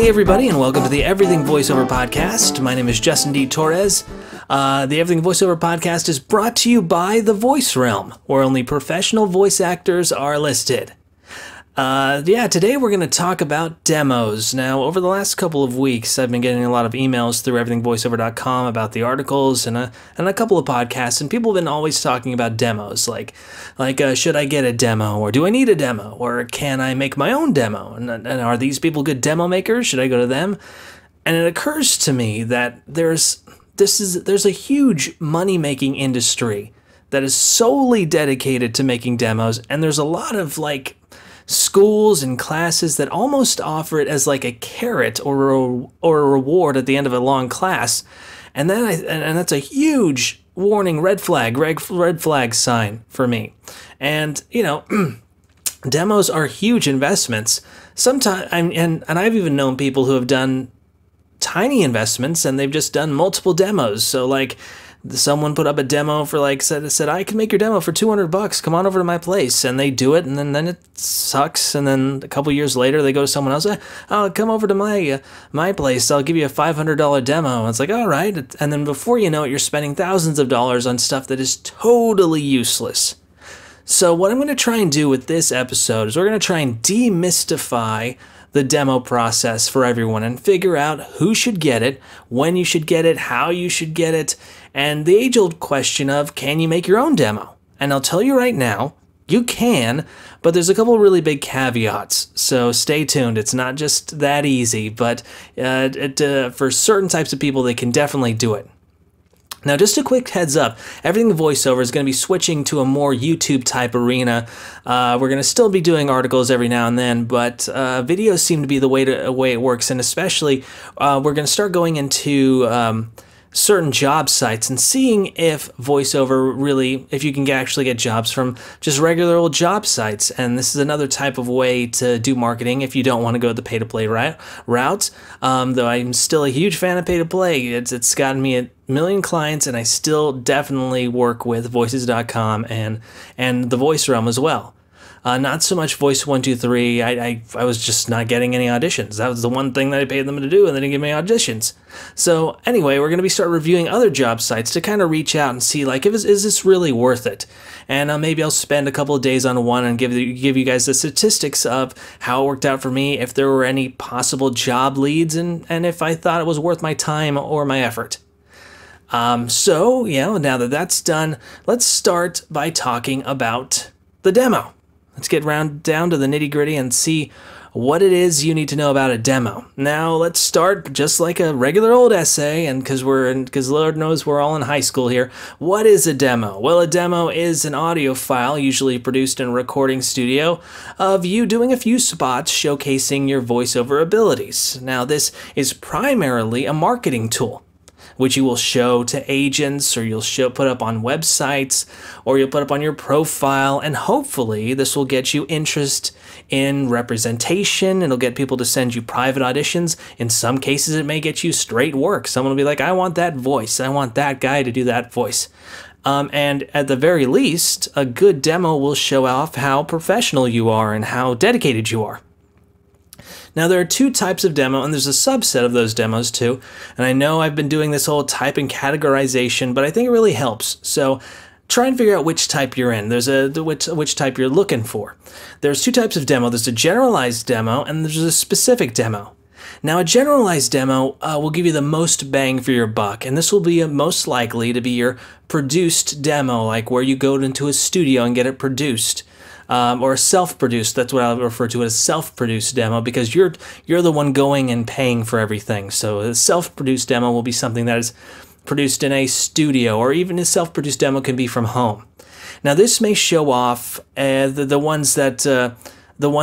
Hey everybody, and welcome to the Everything Voiceover Podcast. My name is Justin D. Torres. The Everything Voiceover Podcast is brought to you by The Voice Realm, where only professional voice actors are listed. Today we're going to talk about demos. Now, over the last couple of weeks, I've been getting a lot of emails through everythingvoiceover.com about the articles and a couple of podcasts, and people have been always talking about demos, like should I get a demo, or do I need a demo, or can I make my own demo, and are these people good demo makers? Should I go to them? And it occurs to me that there's a huge money-making industry that is solely dedicated to making demos, and there's a lot of schools and classes that almost offer it as like a carrot or a reward at the end of a long class, and that's a huge warning, red flag sign for me. And demos are huge investments. Sometimes, and I've even known people who have done tiny investments and they've just done multiple demos. So someone put up a demo for said I can make your demo for $200. Come on over to my place, and they do it, and then it sucks. And then a couple years later, they go to someone else. Oh, come over to my place. I'll give you a $500 demo. And it's like, all right. And then before you know it, you're spending thousands of dollars on stuff that is totally useless. So what I'm going to try and do with this episode is we're going to try and demystify the demo process for everyone and figure out who should get it, when you should get it, how you should get it, and the age-old question of, can you make your own demo? And I'll tell you right now, you can, but there's a couple really big caveats, so stay tuned. It's not just that easy, but for certain types of people, they can definitely do it. Now, just a quick heads up, Everything Voiceover is going to be switching to a more YouTube-type arena. We're going to still be doing articles every now and then, but videos seem to be the way it works, and especially we're going to start going into certain job sites and seeing if voiceover really, if you can actually get jobs from just regular old job sites. And this is another type of way to do marketing if you don't want to go the pay-to-play route. Though I'm still a huge fan of pay-to-play. It's gotten me a million clients, and I still definitely work with voices.com and the Voice Realm as well. Not so much Voice 123. I was just not getting any auditions. That was the one thing that I paid them to do, and they didn't give me auditions. So anyway, we're going to be start reviewing other job sites to kind of reach out and see is this really worth it? And maybe I'll spend a couple of days on one and give you guys the statistics of how it worked out for me, if there were any possible job leads, and if I thought it was worth my time or my effort. Now that that's done, let's start by talking about the demo. Let's get down to the nitty-gritty and see what it is you need to know about a demo. Now, let's start just like a regular old essay, and because Lord knows we're all in high school here. What is a demo? Well, a demo is an audio file, usually produced in a recording studio, of you doing a few spots showcasing your voiceover abilities. Now, this is primarily a marketing tool, which you will show to agents, or you'll put up on websites, or you'll put up on your profile, and hopefully this will get you interest in representation. It'll get people to send you private auditions. In some cases, it may get you straight work. Someone will be like, I want that voice. I want that guy to do that voice. And at the very least, a good demo will show off how professional you are and how dedicated you are. Now, there are two types of demo, and there's a subset of those demos too. And I know I've been doing this whole type and categorization, but I think it really helps. So try and figure out which type you're in. There's which type you're looking for. There's two types of demo. There's a generalized demo, and there's a specific demo. Now, a generalized demo will give you the most bang for your buck, and this will be most likely to be your produced demo, like where you go into a studio and get it produced. Or self-produced. That's what I'll refer to as self-produced demo, because you're the one going and paying for everything. So a self-produced demo will be something that is produced in a studio, or even a self-produced demo can be from home. Now, this may show off the ones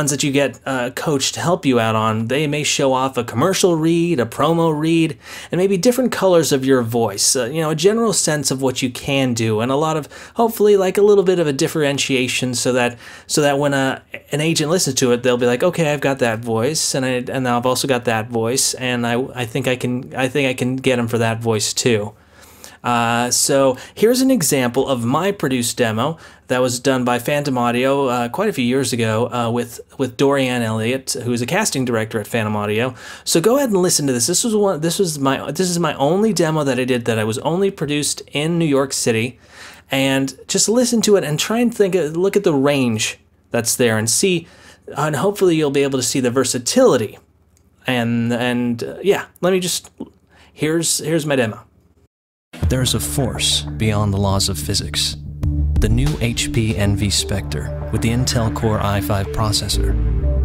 that you get a coach to help you out on. They may show off a commercial read, a promo read, and maybe different colors of your voice. A general sense of what you can do, and a lot of, hopefully, a little bit of a differentiation, so that when an agent listens to it, they'll be like, okay, I've got that voice, and I've also got that voice, and I think I can get him for that voice too. So here's an example of my produced demo that was done by Phantom Audio quite a few years ago with Dorianne Elliott, who is a casting director at Phantom Audio. So go ahead and listen to this. This is my only demo that I did that I was only produced in New York City, and just listen to it and try and look at the range that's there and see, and hopefully you'll be able to see the versatility. And yeah, here's my demo. There is a force beyond the laws of physics. The new HP Envy Spectre with the Intel Core i5 processor.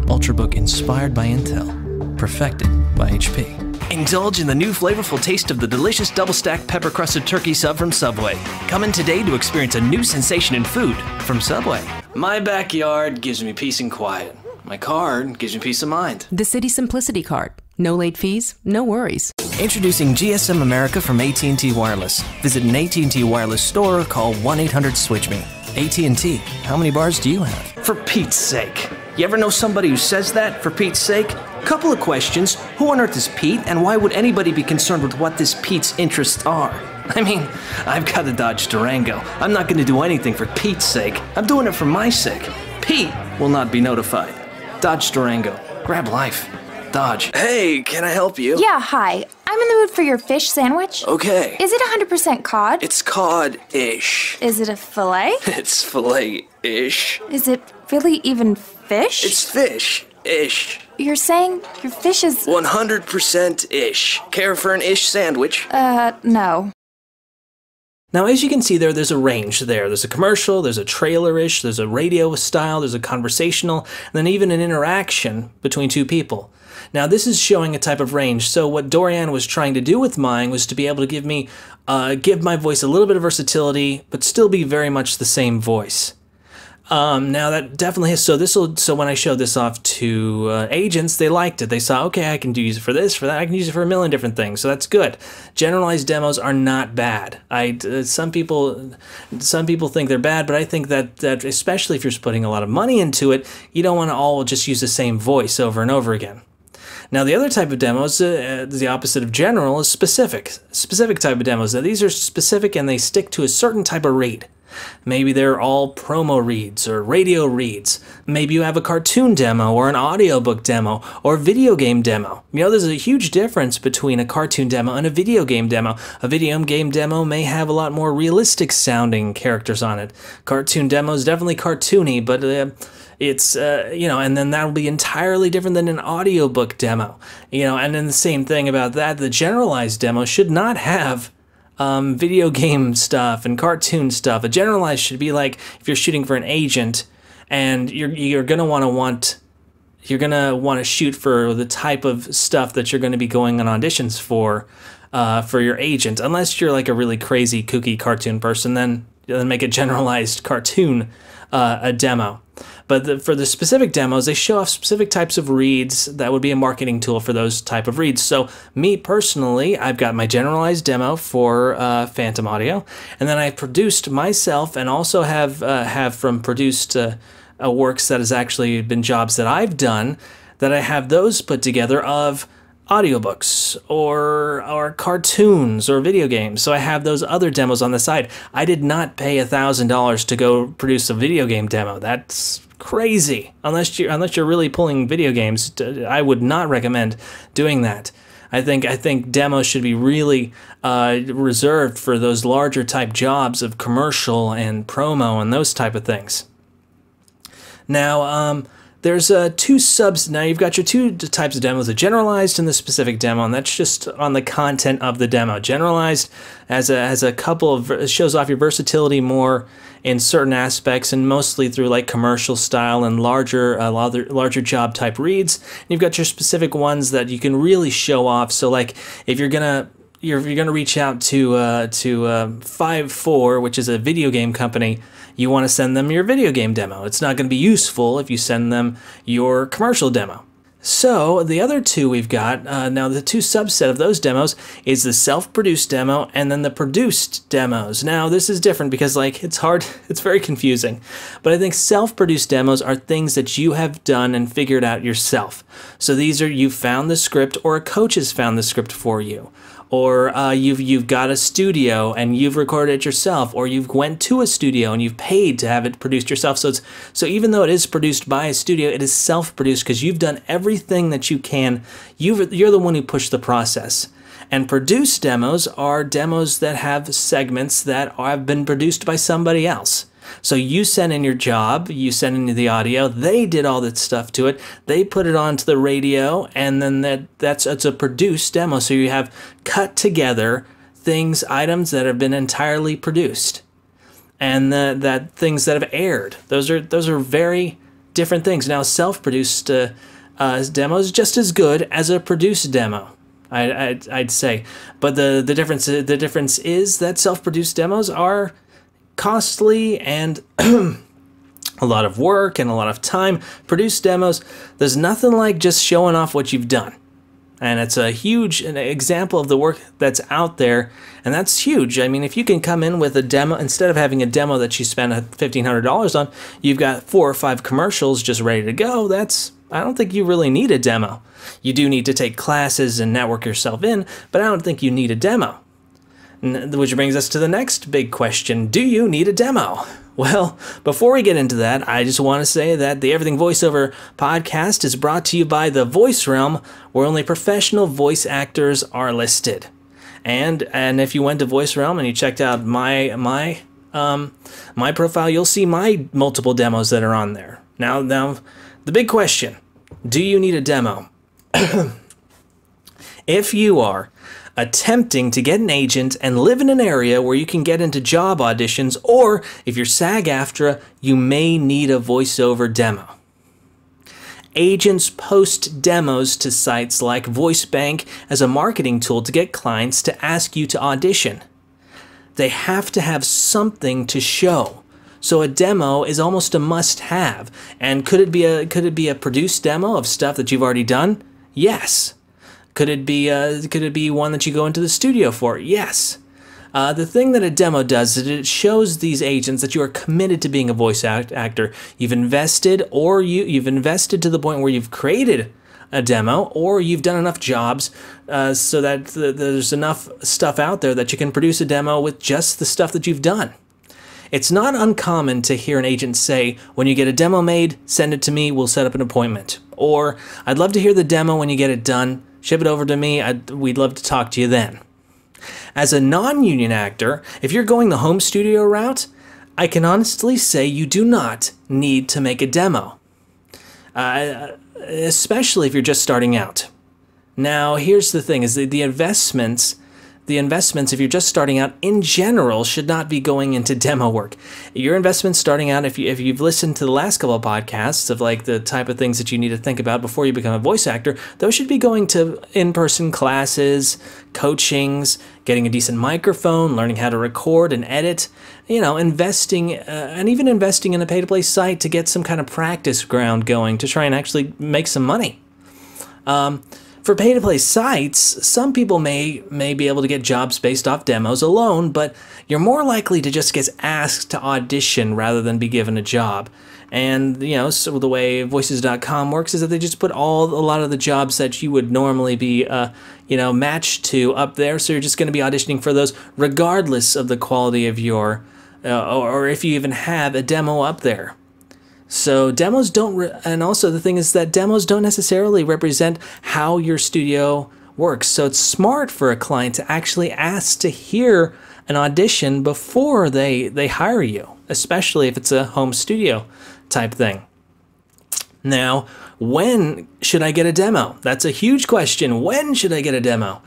Ultrabook inspired by Intel, perfected by HP. Indulge in the new flavorful taste of the delicious double-stacked pepper-crusted turkey sub from Subway. Come in today to experience a new sensation in food from Subway. My backyard gives me peace and quiet. My card gives me peace of mind. The City Simplicity Card. No late fees, no worries. Introducing GSM America from AT&T Wireless. Visit an AT&T Wireless store or call 1-800-SWITCH-ME. AT&T, how many bars do you have? For Pete's sake. You ever know somebody who says that, for Pete's sake? Couple of questions. Who on earth is Pete, and why would anybody be concerned with what this Pete's interests are? I mean, I've got a Dodge Durango. I'm not going to do anything for Pete's sake. I'm doing it for my sake. Pete will not be notified. Dodge Durango. Grab life. Dodge. Hey, can I help you? Yeah, hi. I'm in the mood for your fish sandwich. Okay. Is it 100% cod? It's cod-ish. Is it a fillet? It's fillet-ish. Is it really even fish? It's fish-ish. You're saying your fish is... 100%-ish. Care for an ish sandwich? No. Now, as you can see there's a range there. There's a commercial, there's a trailer-ish, there's a radio style, there's a conversational, and then even an interaction between two people. Now, this is showing a type of range. So what Dorianne was trying to do with mine was to be able to give my voice a little bit of versatility, but still be very much the same voice. Now that definitely is, so when I showed this off to agents, they liked it. They saw, okay, I can use it for this, for that, I can use it for a million different things, so that's good. Generalized demos are not bad. Some people think they're bad, but I think that especially if you're putting a lot of money into it, you don't want to all just use the same voice over and over again. Now, the other type of demos, the opposite of general, is specific. Specific type of demos. Now, these are specific and they stick to a certain type of read. Maybe they're all promo reads or radio reads. Maybe you have a cartoon demo or an audiobook demo or video game demo. You know, there's a huge difference between a cartoon demo and a video game demo. A video game demo may have a lot more realistic sounding characters on it. Cartoon demo is definitely cartoony, but it's, and then that'll be entirely different than an audiobook demo. And then the same thing about that, the generalized demo should not have video game stuff and cartoon stuff. A generalized should be like if you're shooting for an agent and you're gonna want to shoot for the type of stuff that you're going to be going on auditions for your agent. Unless you're like a really crazy kooky cartoon person, then make a generalized cartoon a demo. But for the specific demos, they show off specific types of reads that would be a marketing tool for those type of reads. So me personally, I've got my generalized demo for Phantom Audio, and then I produced myself and also have from produced works that has actually been jobs that I've done, that I have those put together of audiobooks or cartoons or video games. So I have those other demos on the side. I did not pay $1,000 to go produce a video game demo. That's crazy. Unless you're really pulling video games, I would not recommend doing that. I think demos should be really reserved for those larger type jobs of commercial and promo and those type of things. Now, there's two subs. Now you've got your two types of demos, the generalized and the specific demo, and that's just on the content of the demo. Generalized has a couple of, shows off your versatility more in certain aspects, and mostly through like commercial style and larger job type reads. And you've got your specific ones that you can really show off. So like if you're gonna reach out to 5-4, which is a video game company, you want to send them your video game demo. It's not going to be useful if you send them your commercial demo. So the other two we've got, now the two subset of those demos is the self-produced demo and then the produced demos. Now this is different because like it's hard, it's very confusing, but I think self-produced demos are things that you have done and figured out yourself. So these are, you found the script or a coach has found the script for you. or you've got a studio and you've recorded it yourself, or you've went to a studio and you've paid to have it produced yourself. So even though it is produced by a studio, it is self-produced because you've done everything that you can. You're the one who pushed the process. And produced demos are demos that have segments that have been produced by somebody else. So you send in your job, you send in the audio, they did all that stuff to it, they put it onto the radio, and then it's a produced demo. So you have cut together items that have been entirely produced, and that things that have aired. Those are very different things. Now, self-produced demo is just as good as a produced demo, I'd say, but the difference is that self-produced demos are costly and a lot of work and a lot of time. Produced demos, there's nothing like just showing off what you've done. And it's an example of the work that's out there, and that's huge. I mean, if you can come in with a demo, instead of having a demo that you spend $1,500 on, you've got 4 or 5 commercials just ready to go. I don't think you really need a demo. You do need to take classes and network yourself in, but I don't think you need a demo. Which brings us to the next big question. Do you need a demo? Well, before we get into that, I just want to say that the Everything Voiceover Podcast is brought to you by the Voice Realm, where only professional voice actors are listed. And if you went to Voice Realm and you checked out my profile, you'll see my multiple demos that are on there. Now the big question, do you need a demo? If you are attempting to get an agent and live in an area where you can get into job auditions, or if you're SAG-AFTRA, you may need a voiceover demo. Agents post demos to sites like VoiceBank as a marketing tool to get clients to ask you to audition. They have to have something to show. So a demo is almost a must-have. And could it be a produced demo of stuff that you've already done? Yes. Could it be one that you go into the studio for? Yes. The thing that a demo does is it shows these agents that you are committed to being a voice actor. You've invested, or you've invested to the point where you've created a demo, or you've done enough jobs so that there's enough stuff out there that you can produce a demo with just the stuff that you've done. It's not uncommon to hear an agent say, when you get a demo made, send it to me, we'll set up an appointment. Or, I'd love to hear the demo when you get it done, ship it over to me, we'd love to talk to you then. As a non-union actor, if you're going the home studio route, I can honestly say you do not need to make a demo, especially if you're just starting out. Now, here's the thing, is the investments, if you're just starting out in general, should not be going into demo work. Your investments starting out, if you've listened to the last couple of podcasts of like the type of things that you need to think about before you become a voice actor, those should be going to in-person classes, coachings, getting a decent microphone, learning how to record and edit, investing, and even investing in a pay-to-play site to get some kind of practice ground going to try and actually make some money. For pay-to-play sites, some people may be able to get jobs based off demos alone, but you're more likely to just get asked to audition rather than be given a job. And, so the way Voices.com works is that they just put a lot of the jobs that you would normally be, matched to up there, so you're just going to be auditioning for those regardless of the quality of your, or if you even have a demo up there. So demos don't, and also the thing is that demos don't necessarily represent how your studio works. So it's smart for a client to actually ask to hear an audition before they hire you, especially if it's a home studio type thing. Now, when should I get a demo? That's a huge question. When should I get a demo?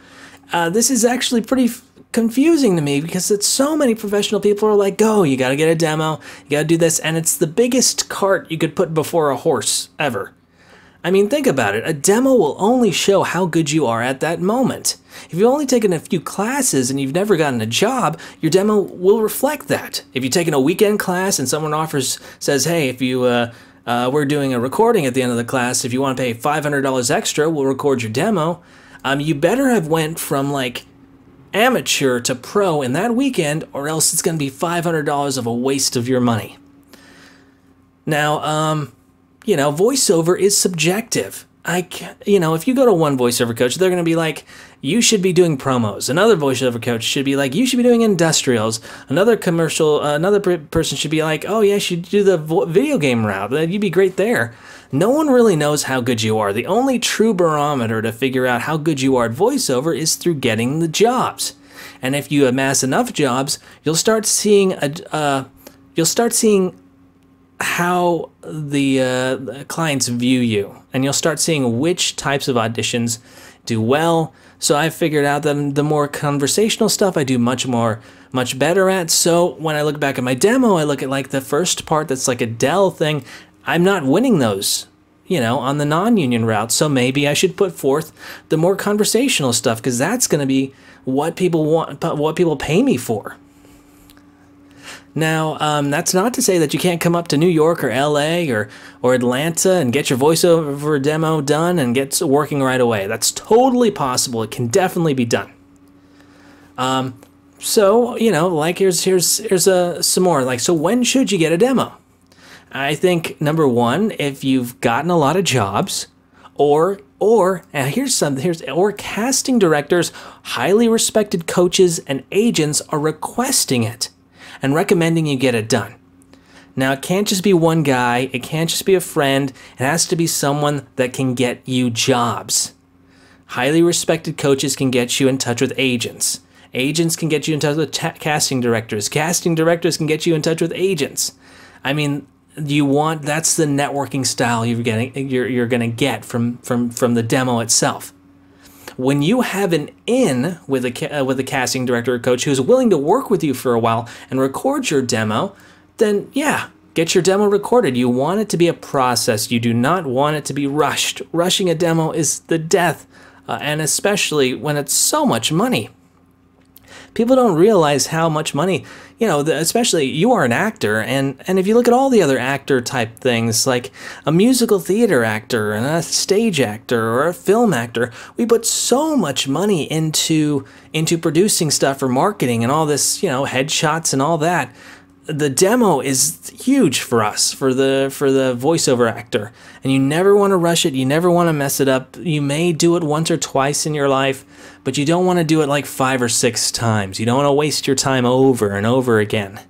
This is actually pretty confusing to me because it's so many professional people are like, go, you got to get a demo, you got to do this, and it's the biggest cart you could put before a horse ever. I mean, think about it. A demo will only show how good you are at that moment. If you've only taken a few classes and you've never gotten a job, your demo will reflect that. If you've taken a weekend class and someone says, hey, if you we're doing a recording at the end of the class, if you want to pay $500 extra, we'll record your demo. You better have went from like amateur to pro in that weekend, or else it's going to be $500 of a waste of your money. Now, voiceover is subjective. if you go to one voiceover coach, they're going to be like, you should be doing promos. Another voiceover coach should be like, you should be doing industrials. Another person should be like, oh yeah, you should do the video game route. You'd be great there. No one really knows how good you are. The only true barometer to figure out how good you are at voiceover is through getting the jobs. And if you amass enough jobs, you'll start seeing how the clients view you, and you'll start seeing which types of auditions do well. So I figured out that the more conversational stuff I do much better at. So when I look back at my demo, I look at like the first part that's like a Dell thing. I'm not winning those, on the non-union route. So maybe I should put forth the more conversational stuff, because that's going to be what people want, what people pay me for. Now, that's not to say that you can't come up to New York or LA or Atlanta and get your voiceover demo done and get working right away. That's totally possible. It can definitely be done. So, here's some more. Like, so when should you get a demo? I think number one, if you've gotten a lot of jobs, or casting directors, highly respected coaches and agents are requesting it and recommending you get it done. Now, it can't just be one guy. It can't just be a friend. It has to be someone that can get you jobs. Highly respected coaches can get you in touch with agents. Agents can get you in touch with casting directors. Casting directors can get you in touch with agents. I mean, that's the networking style you're going to get from the demo itself. When you have an in with a casting director or coach who's willing to work with you for a while and record your demo, then yeah, get your demo recorded. You want it to be a process. You do not want it to be rushed. Rushing a demo is the death, and especially when it's so much money. People don't realize how much money, especially you are an actor, and if you look at all the other actor type things, like a musical theater actor and a stage actor or a film actor, we put so much money into producing stuff for marketing and all this, headshots and all that. The demo is huge for us, for the voiceover actor, and you never want to rush it. You never want to mess it up. You may do it once or twice in your life, but you don't want to do it like 5 or 6 times. You don't want to waste your time over and over again.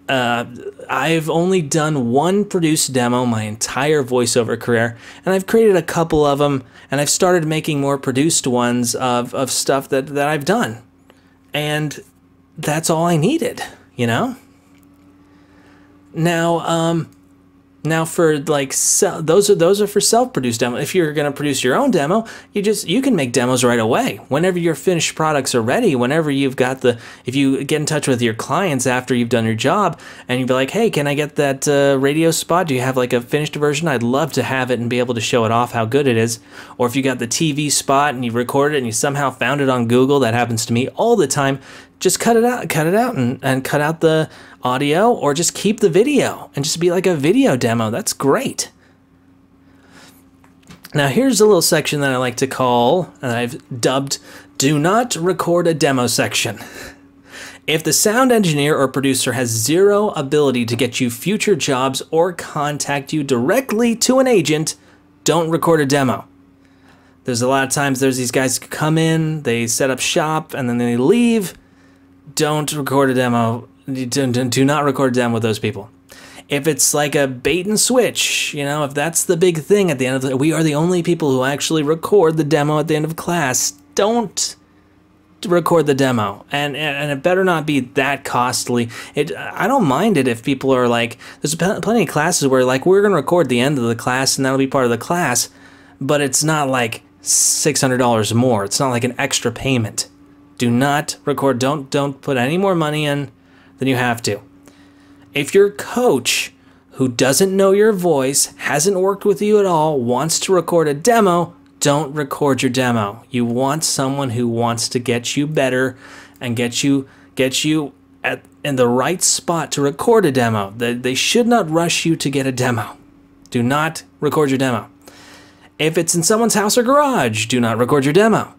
I've only done one produced demo my entire voiceover career, and I've created a couple of them, and I've started making more produced ones of stuff that I've done, and that's all I needed, Now for like those are for self-produced demos. If you're going to produce your own demo, you can make demos right away. Whenever your finished products are ready, whenever if you get in touch with your clients after you've done your job and you be like, hey, can I get that radio spot? Do you have like a finished version? I'd love to have it and be able to show it off how good it is. Or if you got the TV spot and you recorded it and you somehow found it on Google, that happens to me all the time. Just cut it out and cut out the audio, or just keep the video and just be like a video demo. That's great. Now here's a little section that I like to call, and I've dubbed, do not record a demo section. If the sound engineer or producer has zero ability to get you future jobs or contact you directly to an agent, don't record a demo. There's a lot of times there's these guys who come in, they set up shop, and then they leave. Don't record a demo. Do not record a demo with those people. If it's like a bait and switch, if that's the big thing at the end of we are the only people who actually record the demo at the end of class, don't record the demo. And it better not be that costly. I don't mind it if people are like, there's plenty of classes where like we're going to record the end of the class and that'll be part of the class, but it's not like $600 more. It's not like an extra payment. Do not record. Don't put any more money in than you have to. If your coach, who doesn't know your voice, hasn't worked with you at all, wants to record a demo, don't record your demo. You want someone who wants to get you better and get you in the right spot to record a demo. They should not rush you to get a demo. Do not record your demo. If it's in someone's house or garage, do not record your demo.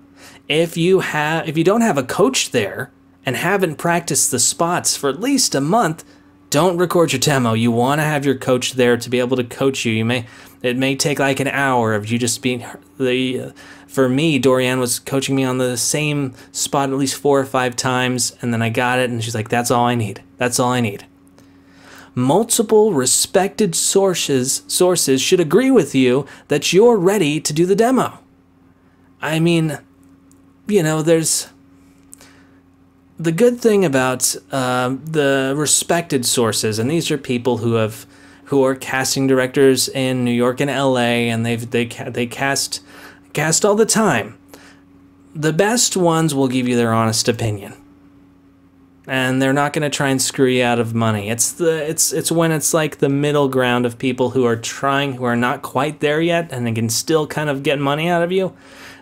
If you don't have a coach there and haven't practiced the spots for at least a month, Don't record your demo. You want to have your coach there to be able to coach you. It may take like an hour of you just being for me, Dorianne was coaching me on the same spot at least 4 or 5 times, and then I got it, and she's like, that's all I need. That's all I need. Multiple respected sources should agree with you that you're ready to do the demo. I mean, there's the good thing about the respected sources, and these are people who are casting directors in New York and LA, and they cast all the time. The best ones will give you their honest opinion, and they're not going to try and screw you out of money. It's when it's like the middle ground of people who are trying, who are not quite there yet, and they can still kind of get money out of you.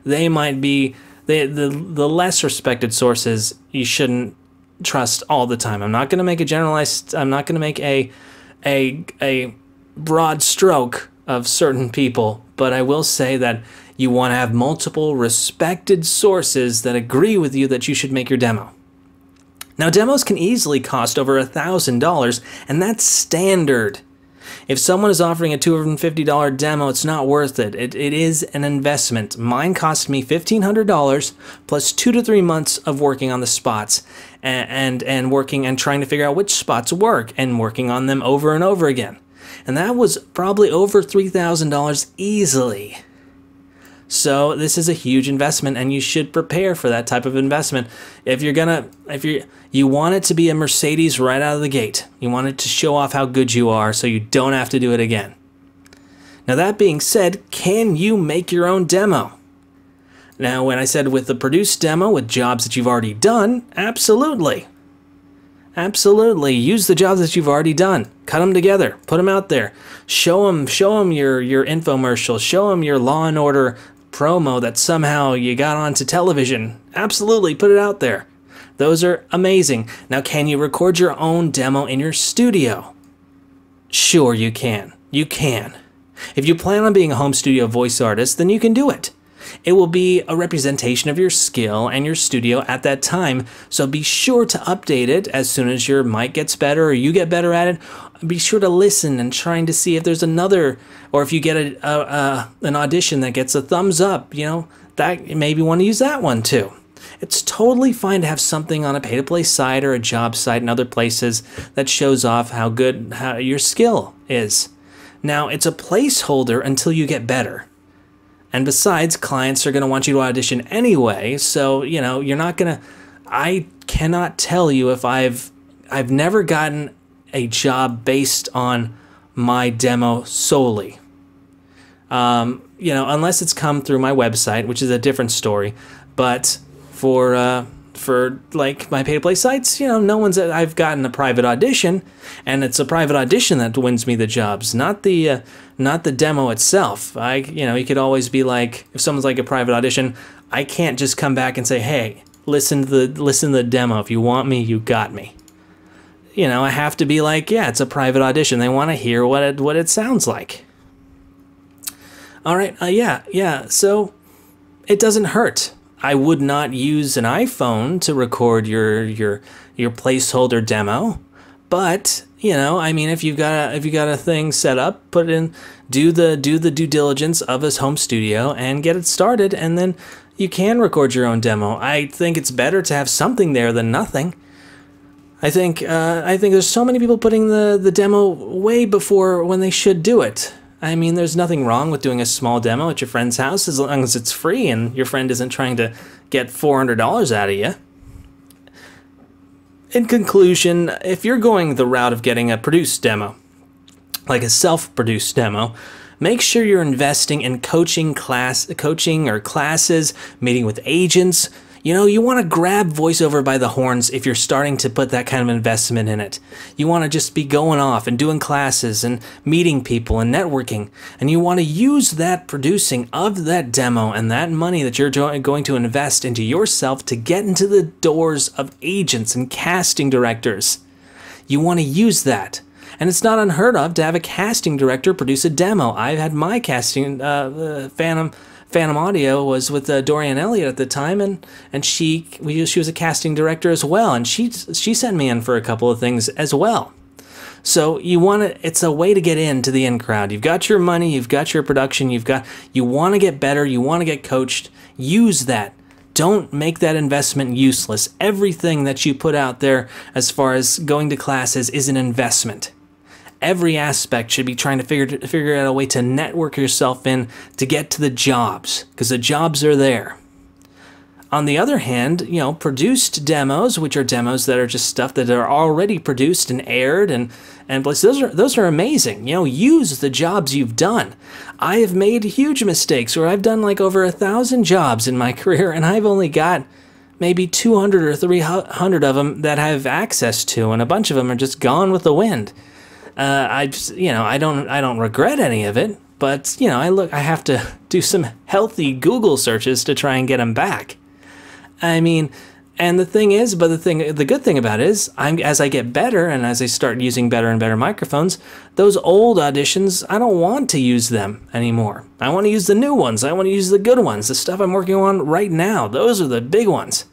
They might be the less respected sources. You shouldn't trust all the time. I'm not going to make a generalized. I'm not going to make a broad stroke of certain people, but I will say that you want to have multiple respected sources that agree with you that you should make your demo. Now, demos can easily cost over $1,000, and that's standard. If someone is offering a $250 demo, it's not worth it. It is an investment. Mine cost me $1,500 plus 2 to 3 months of working on the spots and working and trying to figure out which spots work and working on them over and over again. And that was probably over $3,000 easily. So this is a huge investment, and you should prepare for that type of investment. You want it to be a Mercedes right out of the gate. You want it to show off how good you are so you don't have to do it again. Now, that being said, can you make your own demo? Now, when I said with the produced demo with jobs that you've already done, absolutely. Absolutely. Use the jobs that you've already done. Cut them together. Put them out there. Show them your infomercial. Show them your Law and Order promo that somehow you got onto television. Absolutely. Put it out there. Those are amazing. Now, can you record your own demo in your studio? Sure, you can. You can. If you plan on being a home studio voice artist, then you can do it. It will be a representation of your skill and your studio at that time, so be sure to update it as soon as your mic gets better or you get better at it. Be sure to listen and trying to see if there's another, or if you get an audition that gets a thumbs up, that maybe want to use that one too. It's totally fine to have something on a pay-to-play site or a job site and other places that shows off how your skill is. Now, it's a placeholder until you get better. And besides, clients are going to want you to audition anyway, so, you're not going to... I cannot tell you if I've never gotten a job based on my demo solely. Unless it's come through my website, which is a different story. But for like my pay-to-play sites, I've gotten a private audition, and it's a private audition that wins me the jobs, not the demo itself. You could always be like, if someone's like a private audition, I can't just come back and say, hey, listen to the demo. If you want me, you got me. I have to be like, yeah, it's a private audition. They want to hear what it sounds like. All right, yeah. So it doesn't hurt. I would not use an iPhone to record your placeholder demo, but if you've got a thing set up, put it in, do the due diligence of a home studio and get it started, and then you can record your own demo. I think it's better to have something there than nothing. I think there's so many people putting the demo way before when they should do it. I mean, there's nothing wrong with doing a small demo at your friend's house as long as it's free and your friend isn't trying to get $400 out of you. In conclusion, if you're going the route of getting a produced demo, like a self-produced demo, make sure you're investing in coaching or classes, meeting with agents. You want to grab voiceover by the horns if you're starting to put that kind of investment in it. You want to just be going off and doing classes and meeting people and networking. And you want to use that producing of that demo and that money that you're going to invest into yourself to get into the doors of agents and casting directors. You want to use that. And it's not unheard of to have a casting director produce a demo. I've had my casting, Phantom Audio was with Dorianne Elliott at the time, and she was a casting director as well, and she sent me in for a couple of things as well. So it's a way to get into the in crowd. You've got your money, you've got your production, you want to get better, you want to get coached. Use that. Don't make that investment useless. Everything that you put out there as far as going to classes is an investment. Every aspect should be trying to figure out a way to network yourself in to get to the jobs, because the jobs are there. On the other hand, produced demos, which are demos that are just stuff that are already produced and aired and those are amazing. Use the jobs you've done. I have made huge mistakes where I've done like over 1,000 jobs in my career, and I've only got maybe 200 or 300 of them that I have access to, and a bunch of them are just gone with the wind. I don't regret any of it, but I have to do some healthy Google searches to try and get them back. I mean, and the good thing about it is, as I get better and as I start using better and better microphones, those old auditions, I don't want to use them anymore. I want to use the new ones. I want to use the good ones, the stuff I'm working on right now. Those are the big ones.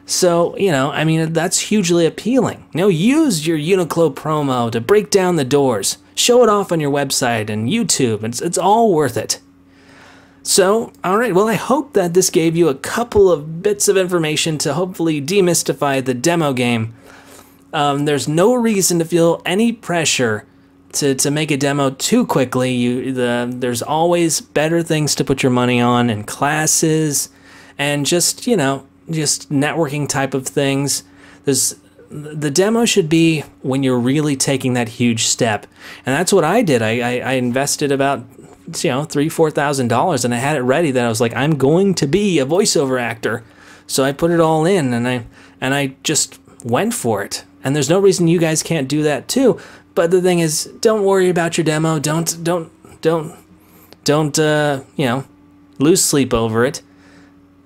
So, that's hugely appealing. Use your Uniqlo promo to break down the doors. Show it off on your website and YouTube. It's all worth it. So, all right, well, I hope that this gave you a couple of bits of information to hopefully demystify the demo game. There's no reason to feel any pressure to make a demo too quickly. There's always better things to put your money on, and classes and just networking type of things. The demo should be when you're really taking that huge step. And that's what I did. I invested about $3,000-$4,000, and I had it ready that I was like, I'm going to be a voiceover actor. So I put it all in, and I just went for it. And there's no reason you guys can't do that too. But the thing is, don't worry about your demo. Don't lose sleep over it.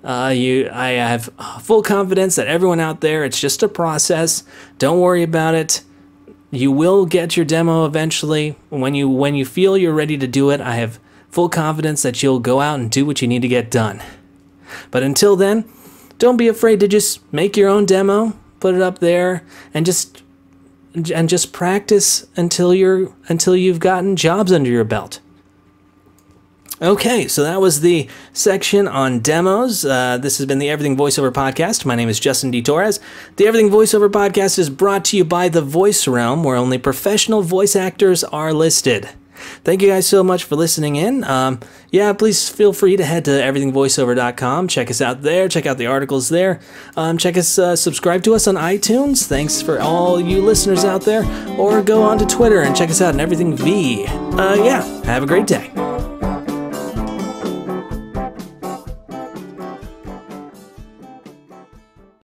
I have full confidence that everyone out there, it's just a process. Don't worry about it. You will get your demo eventually. When you feel you're ready to do it, I have full confidence that you'll go out and do what you need to get done. But until then, don't be afraid to just make your own demo, put it up there, and just practice until you've gotten jobs under your belt. Okay, so that was the section on demos. This has been the Everything Voiceover Podcast. My name is Justin D. Torres. The Everything Voiceover Podcast is brought to you by The Voice Realm, where only professional voice actors are listed. Thank you guys so much for listening in. Please feel free to head to everythingvoiceover.com. Check us out there. Check out the articles there. Subscribe to us on iTunes. Thanks for all you listeners out there. Or go on to Twitter and check us out on Everything V. Have a great day.